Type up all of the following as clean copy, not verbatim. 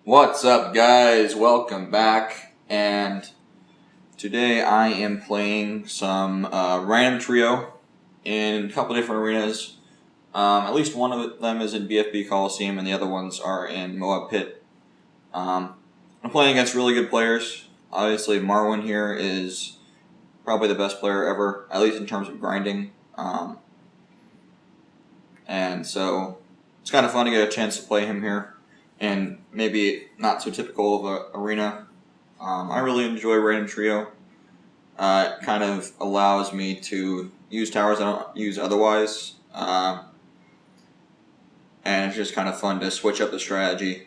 What's up, guys? Welcome back, and today I am playing some random trio in a couple different arenas. At least one of them is in BFB Coliseum, and the other ones are in Moab Pit. I'm playing against really good players. Obviously, Marwin here is probably the best player ever, at least in terms of grinding. And so it's kind of fun to get a chance to play him here. And maybe not so typical of an arena. I really enjoy Random Trio. It kind of allows me to use towers I don't use otherwise. And it's just kind of fun to switch up the strategy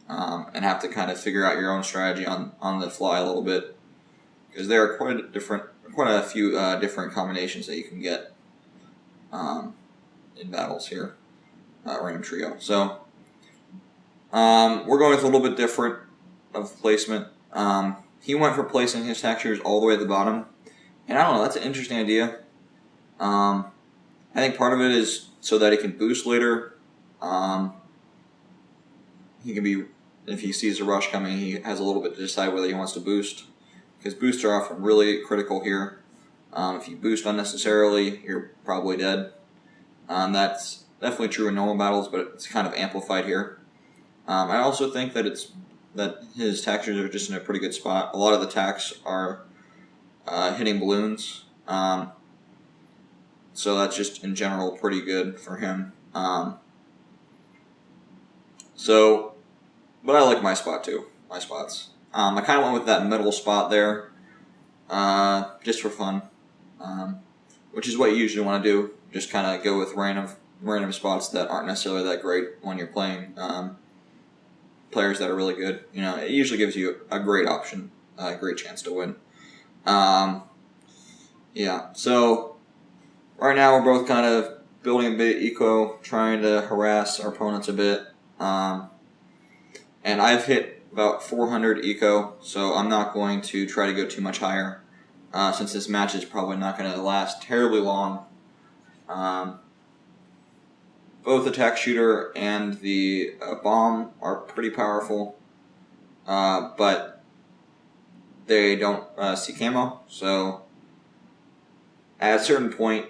and have to kind of figure out your own strategy on the fly a little bit. Because there are quite a few different combinations that you can get in battles here. Random Trio. So we're going with a little bit different of placement. He went for placing his textures all the way at the bottom, and I don't know, that's an interesting idea. I think part of it is so that he can boost later. He can be, if he sees a rush coming, he has a little bit to decide whether he wants to boost, because boosts are often really critical here. If you boost unnecessarily, you're probably dead. That's definitely true in normal battles, but it's kind of amplified here. I also think that his textures are just in a pretty good spot. A lot of the attacks are hitting balloons, so that's just in general pretty good for him. But I like my spot too. My spots. I kind of went with that middle spot there, just for fun, which is what you usually want to do. Just kind of go with random spots that aren't necessarily that great when you're playing players that are really good. You know, it usually gives you a great option, a great chance to win. Yeah, so right now we're both kind of building a bit of eco, trying to harass our opponents a bit. And I've hit about 400 eco, so I'm not going to try to go too much higher, since this match is probably not going to last terribly long. Both the tack shooter and the bomb are pretty powerful, but they don't see camo, so at a certain point,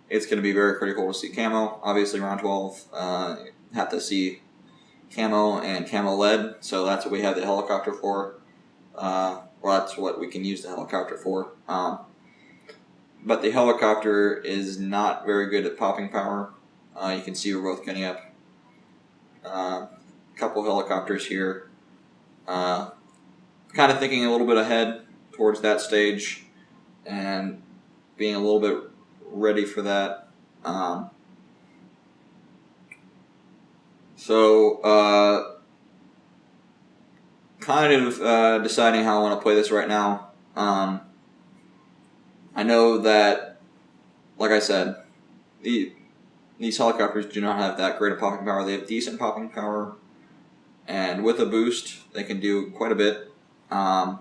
it's going to be very critical to see camo. Obviously, round 12, have to see camo and camo lead, so that's what we have the helicopter for. Well, that's what we can use the helicopter for. But the helicopter is not very good at popping power. You can see we're both getting up a couple helicopters here. Kind of thinking a little bit ahead towards that stage and being a little bit ready for that. Kind of deciding how I want to play this right now. I know that, like I said, these helicopters do not have that great of popping power. They have decent popping power, and with a boost, they can do quite a bit. And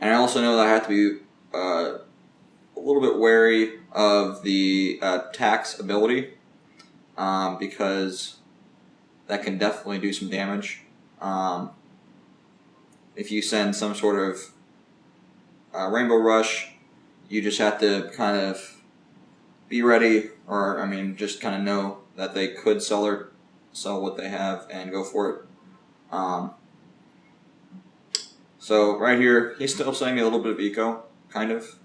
I also know that I have to be a little bit wary of the tax ability, because that can definitely do some damage. If you send some sort of Rainbow Rush, you just have to kind of be ready, or just kind of know that they could sell what they have and go for it. So right here, he's still sending me a little bit of eco, kind of,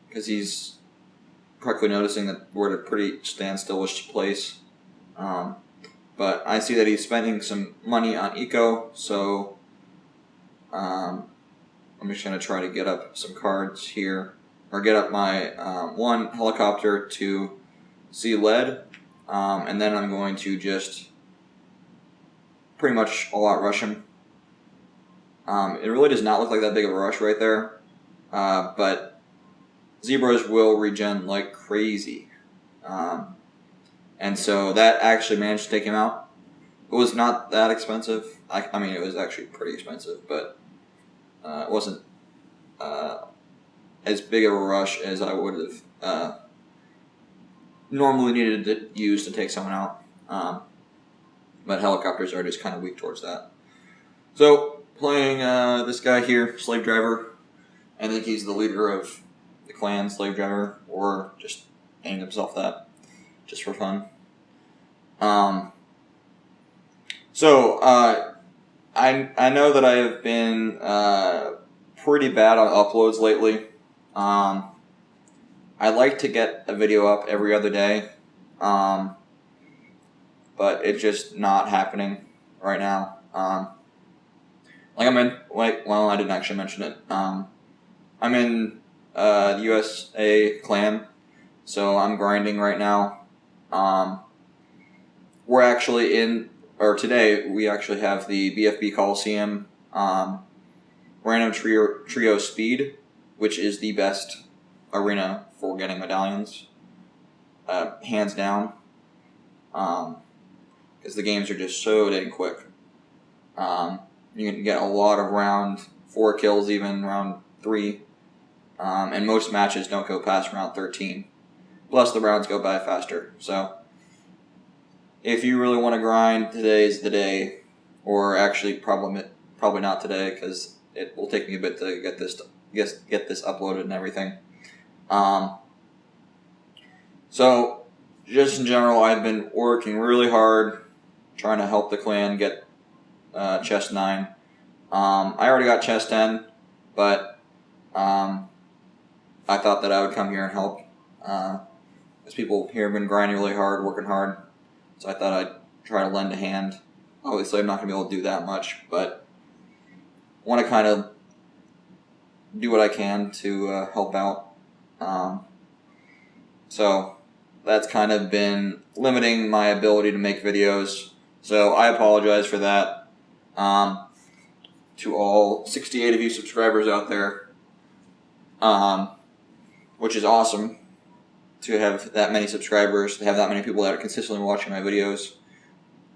because he's correctly noticing that we're at a pretty standstillish place. But I see that he's spending some money on eco, so I'm just going to try to get up some cards here, or get up my one helicopter to see lead, and then I'm going to just pretty much all-out rush him. It really does not look like that big of a rush right there, but zebras will regen like crazy, and so that actually managed to take him out. It was not that expensive. I mean, it was actually pretty expensive, but it wasn't as big of a rush as I would have normally needed to use to take someone out. But helicopters are just kind of weak towards that. So, playing this guy here, Slave Driver. I think he's the leader of the clan, Slave Driver, or just named himself that, just for fun. I know that I have been pretty bad on uploads lately. I like to get a video up every other day, but it's just not happening right now. I didn't actually mention it. I'm in the USA clan, so I'm grinding right now. We're actually today we actually have the BFB Coliseum Random Trio Speed, which is the best arena for getting medallions, hands down, because the games are just so dang quick. You can get a lot of round 4 kills, even round 3, and most matches don't go past round 13. Plus the rounds go by faster. So if you really want to grind, today's the day. Or actually, probably not today, because it will take me a bit to get this uploaded and everything. So just in general, I've been working really hard trying to help the clan get chest 9. I already got chest 10, but I thought that I would come here and help. Because people here have been grinding really hard, working hard. So I thought I'd try to lend a hand. Obviously, I'm not going to be able to do that much, but I want to kind of do what I can to help out. So that's kind of been limiting my ability to make videos. So I apologize for that. To all 68 of you subscribers out there, which is awesome to have that many subscribers, to have that many people that are consistently watching my videos.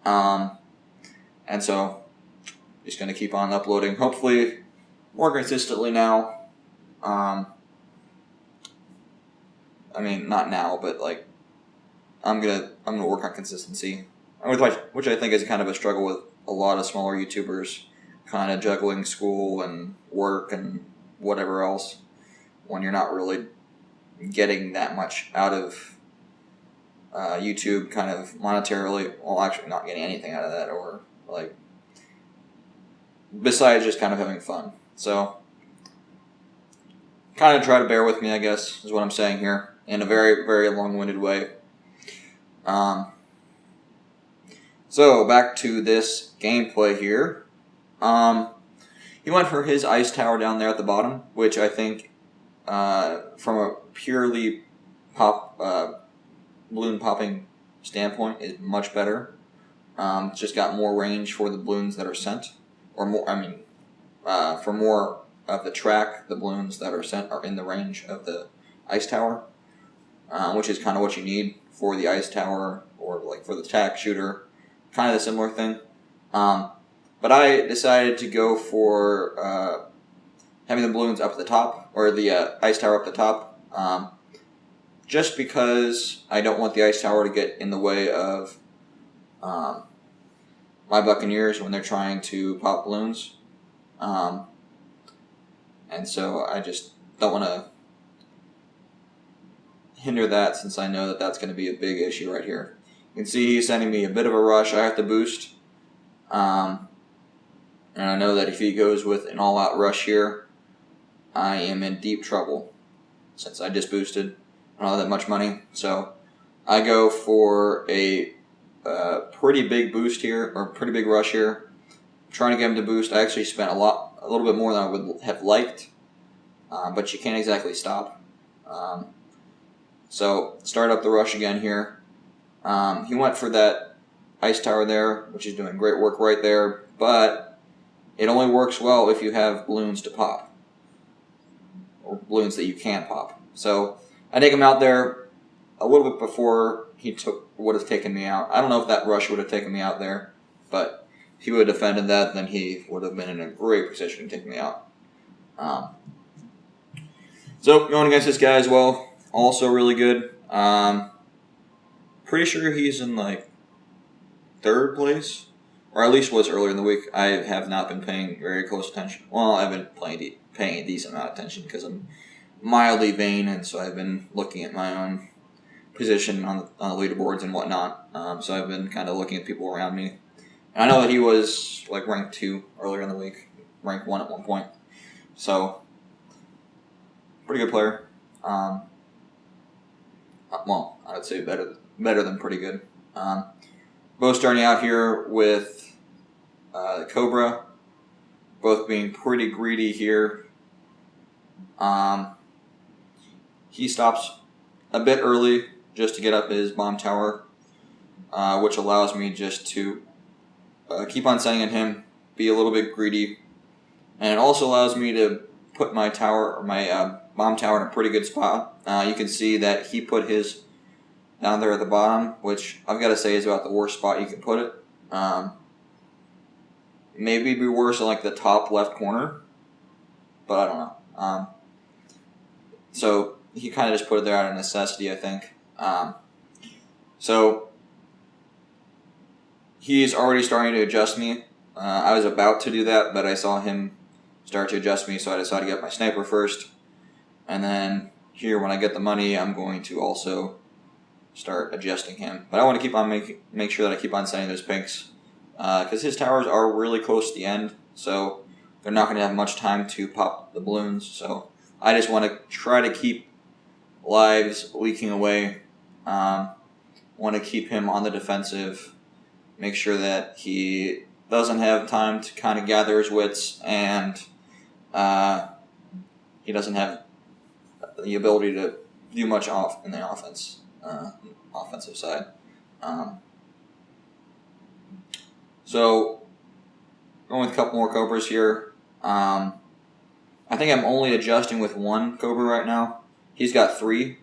And so, just going to keep on uploading, hopefully more consistently now. I mean, not now, but like, I'm gonna work on consistency, which I think is kind of a struggle with a lot of smaller YouTubers, kind of juggling school and work and whatever else, when you're not really getting that much out of YouTube, kind of monetarily. Well, actually, not getting anything out of that, or like, besides just kind of having fun. So, kind of try to bear with me, I guess, is what I'm saying here, in a very, very long-winded way. So, back to this gameplay here. He went for his ice tower down there at the bottom, which I think, from a purely balloon popping standpoint, is much better. It's just got more range for the balloons that are sent, or more. I mean, for more of the track, the balloons that are sent are in the range of the ice tower, which is kind of what you need for the ice tower, or like for the tack shooter, kind of a similar thing. But I decided to go for having the balloons up at the top, or the ice tower up the top, just because I don't want the ice tower to get in the way of my Buccaneers when they're trying to pop balloons. And so I just don't want to hinder that, since I know that that's going to be a big issue right here. You can see he's sending me a bit of a rush. I have to boost. And I know that if he goes with an all-out rush here, I am in deep trouble, since I just boosted. I don't have that much money. So I go for a pretty big boost here, or pretty big rush here. I'm trying to get him to boost. I actually spent a little bit more than I would have liked, but you can't exactly stop. So start up the rush again here. He went for that ice tower there, which is doing great work right there, but it only works well if you have balloons to pop, or balloons that you can pop. So I take him out there a little bit before he would have taken me out. I don't know if that rush would have taken me out there, but if he would have defended that, then he would have been in a great position to take me out. So going against this guy as well, also really good. pretty sure he's in like 3rd place, or at least was earlier in the week. I have not been paying very close attention. Well, I've been paying a decent amount of attention because I'm mildly vain, and so I've been looking at my own position on the leaderboards and whatnot. So I've been kind of looking at people around me. And I know that he was like ranked 2 earlier in the week, ranked 1 at one point. So, pretty good player. Well, I would say better than pretty good. Both starting out here with the Cobra, both being pretty greedy here. He stops a bit early just to get up his bomb tower, which allows me just to keep on setting at him, be a little bit greedy, and it also allows me to put my tower, or my bomb tower, in a pretty good spot. You can see that he put his down there at the bottom, which I've got to say is about the worst spot you can put it. Maybe be worse in like the top left corner, but I don't know. So he kind of just put it there out of necessity, I think. So he's already starting to adjust me. I was about to do that, but I saw him start to adjust me, so I decided to get my sniper first. And then here, when I get the money, I'm going to also start adjusting him. But I want to keep on make sure that I keep on setting those pinks, because his towers are really close to the end, so they're not going to have much time to pop the balloons. So I just want to try to keep lives leaking away. Want to keep him on the defensive, make sure that he doesn't have time to kind of gather his wits, and he doesn't have the ability to do much off in the offensive side. So going with a couple more Cobras here. I think I'm only adjusting with 1 Cobra right now. He's got 3.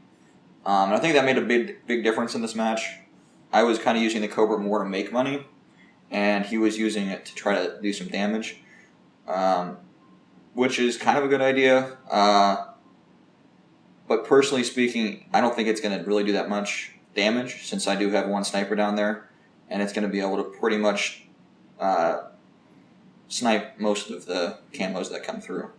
And I think that made a big difference in this match. I was kind of using the Cobra more to make money, and he was using it to try to do some damage, which is kind of a good idea. But personally speaking, I don't think it's going to really do that much damage, since I do have 1 sniper down there, and it's going to be able to pretty much snipe most of the camos that come through.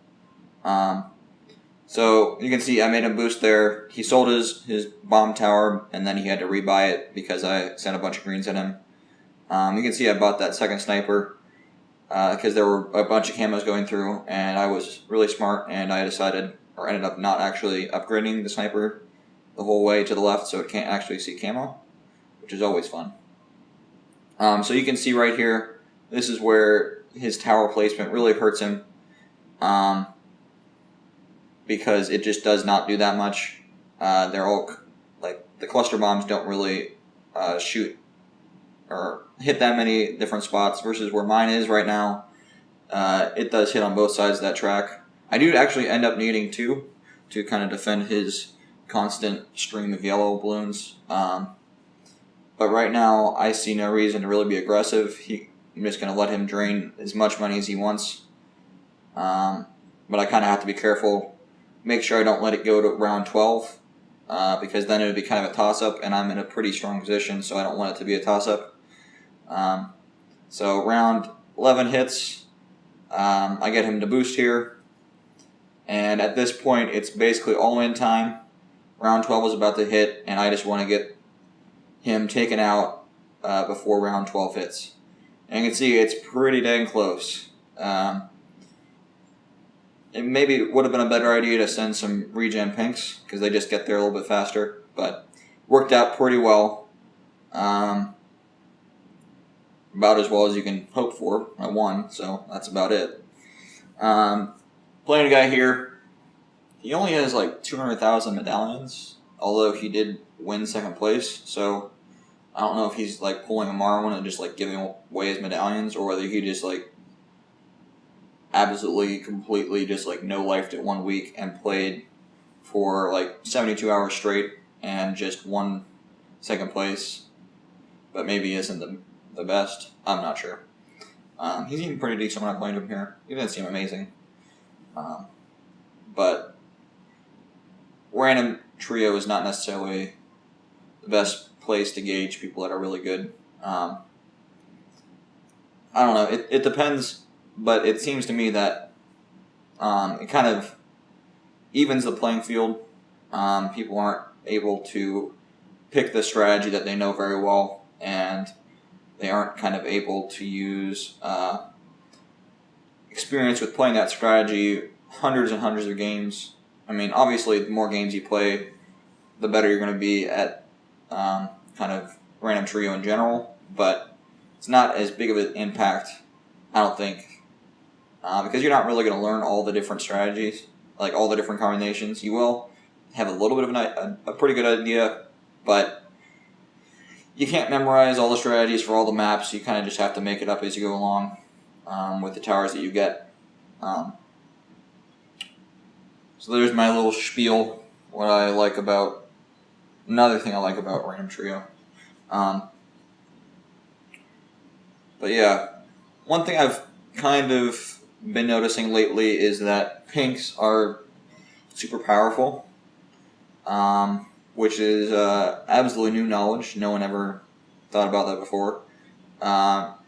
So you can see I made him boost there. He sold his bomb tower, and then he had to rebuy it because I sent a bunch of greens at him. You can see I bought that 2nd sniper because there were a bunch of camos going through, and I was really smart, and I decided, or ended up not actually upgrading the sniper the whole way to the left so it can't actually see camo, which is always fun. So you can see right here, this is where his tower placement really hurts him, because it just does not do that much. They're all, like, the cluster bombs don't really shoot or hit that many different spots, versus where mine is right now. It does hit on both sides of that track. I do actually end up needing 2 to kind of defend his constant stream of yellow balloons. But right now, I see no reason to really be aggressive. I'm just going to let him drain as much money as he wants. But I kind of have to be careful. Make sure I don't let it go to round 12, because then it would be kind of a toss-up, and I'm in a pretty strong position, so I don't want it to be a toss-up. So round 11 hits. I get him to boost here. And at this point, it's basically all-in time. Round 12 is about to hit, and I just want to get him taken out before round 12 hits. And you can see it's pretty dang close. It maybe would have been a better idea to send some regen pinks, because they just get there a little bit faster, but worked out pretty well. About as well as you can hope for. I won, so that's about it. Playing a guy here, he only has like 200,000 medallions, although he did win 2nd place, so I don't know if he's like pulling a Marwin and just like giving away his medallions, or whether he just like absolutely, completely just like no-lifed it 1 week and played for like 72 hours straight and just won 2nd place, but maybe isn't the best. I'm not sure. He's even pretty decent when I played him here. He didn't seem amazing. But random trio is not necessarily the best place to gauge people that are really good. I don't know. It depends, but it seems to me that it kind of evens the playing field. People aren't able to pick the strategy that they know very well, and they aren't kind of able to use experience with playing that strategy hundreds and hundreds of games. I mean, obviously, the more games you play, the better you're going to be at kind of random trio in general, but it's not as big of an impact, I don't think, because you're not really going to learn all the different strategies, like all the different combinations. You will have a little bit of a pretty good idea, but you can't memorize all the strategies for all the maps. You kind of just have to make it up as you go along with the towers that you get. So there's my little spiel, what I like about, another thing I like about Random Trio. But yeah, one thing I've kind of been noticing lately is that pinks are super powerful, which is absolutely new knowledge. No one ever thought about that before. But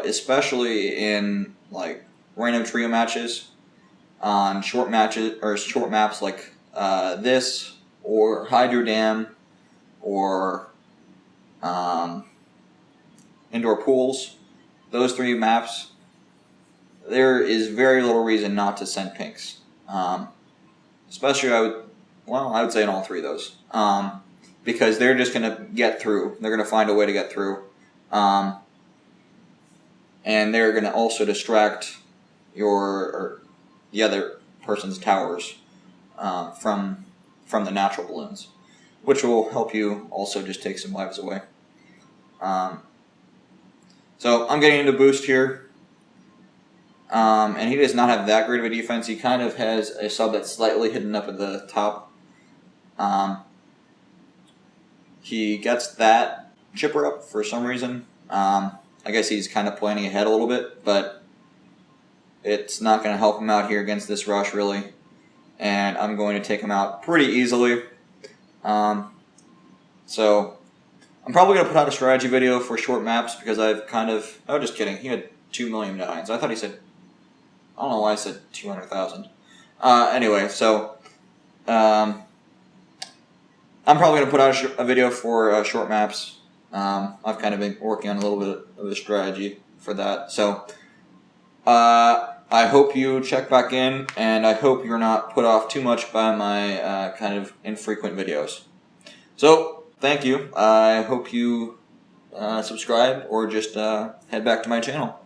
especially in like random trio matches, on short matches or short maps like this, or Hydro Dam, or indoor pools, those three maps, there is very little reason not to send pinks. Especially, I would say in all three of those. Because they're just going to get through. They're going to find a way to get through. And they're going to also distract the other person's towers from the natural balloons, which will help you also just take some lives away. So I'm getting into boost here. And he does not have that great of a defense. He kind of has a sub that's slightly hidden up at the top. He gets that chipper up for some reason. I guess he's kind of planning ahead a little bit, but it's not going to help him out here against this rush, really. And I'm going to take him out pretty easily. So I'm probably going to put out a strategy video for short maps because I've kind of... Oh, just kidding. He had 2 million nines. I thought he said... I don't know why I said 200,000. Anyway, so... I'm probably going to put out a video for short maps. I've kind of been working on a little bit of a strategy for that. So, I hope you check back in, and I hope you're not put off too much by my kind of infrequent videos. So, thank you. I hope you subscribe or just head back to my channel.